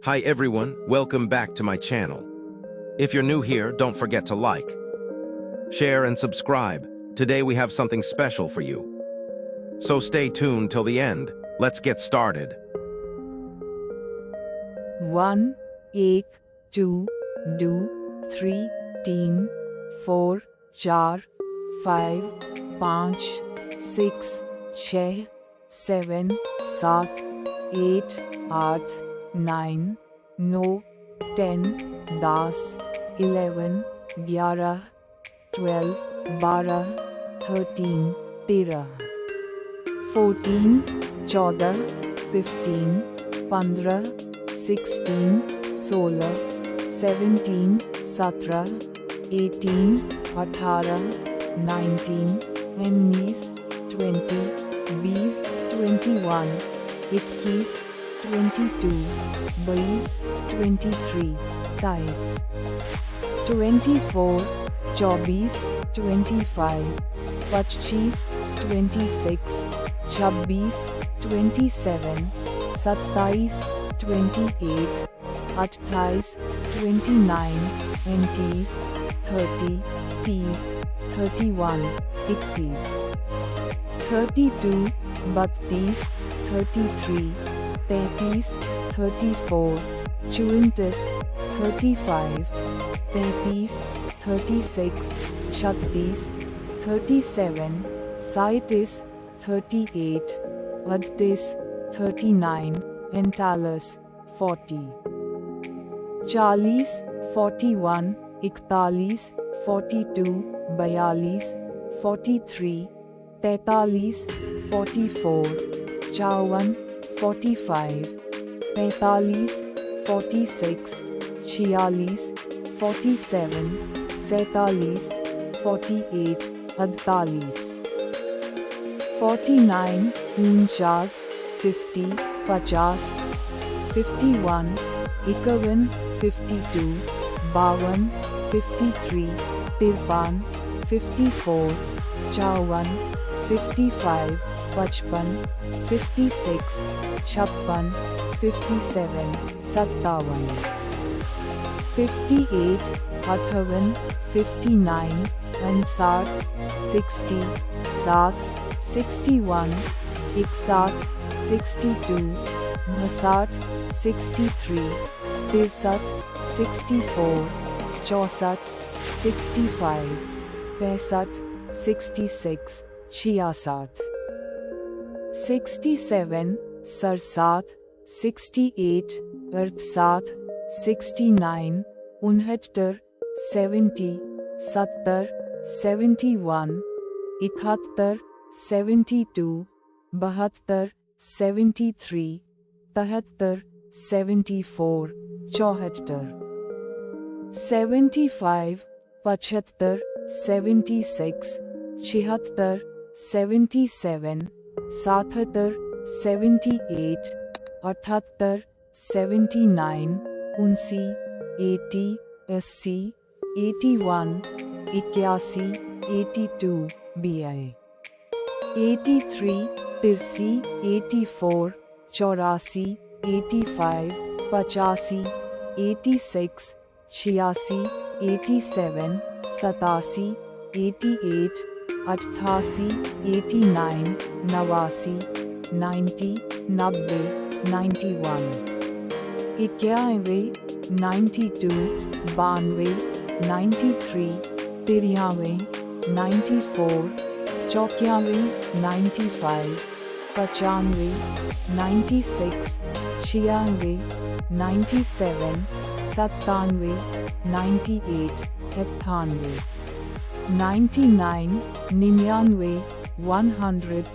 Hi everyone, welcome back to my channel. If you're new here, don't forget to like, share and subscribe. Today we have something special for you. So stay tuned till the end. Let's get started. 1, 1, 2, 2, 3, 3, 4, 4, 5, 5, 6, 6, 7, 7, 8, 8, 9, 9, 10, 10, 11, 11, 12, 12, 13, 13, 14, 14, 15, 15, 16, 16, 17, 17, 18, 18, 19, 19, 20, 20, 21, 21, 22, 23, 23, 24, 24, 25, 25, 26, 26, 27, 27, 28, 28, 29, 20, 30, 30, 31, 31, 32, 32, 33, 33, 34, 34, 35, 36, 36, 36, 37, 37, 38, 38, 39, and 40, 40, 41, 41, 42, 42, 43, 43, 44, 54, 45, 45, 46, 46, 47, 47, 48, 48, 49, 49, 50, 50, 51, 51, 52, 52, 53, 53, 54, 54, 55, 55, 56, 56, 57, 57, 58, 58, 59, and 60, 61, 62, 63, 63, 64, 64, 65, 65, 66, 66, 67, 67, 68, 68, 69, 69, 70, 70, 71, 71, 72, 72, 73, 73, 74, 74, 75, 75, 76, 76, 77, 77, 78, 78, 79, 80, 80, 81, 81, 82, BI, 83, 83, 84, 84, 85, 85, 86, 86, 87, 87, 88, 88, 89, 90, 90, 90, 91, 91, 92, 92, 93, 93, 94, 94, 95, 95, 96, 96, 97, 97, 98, 98, 99, 99, 100, 100,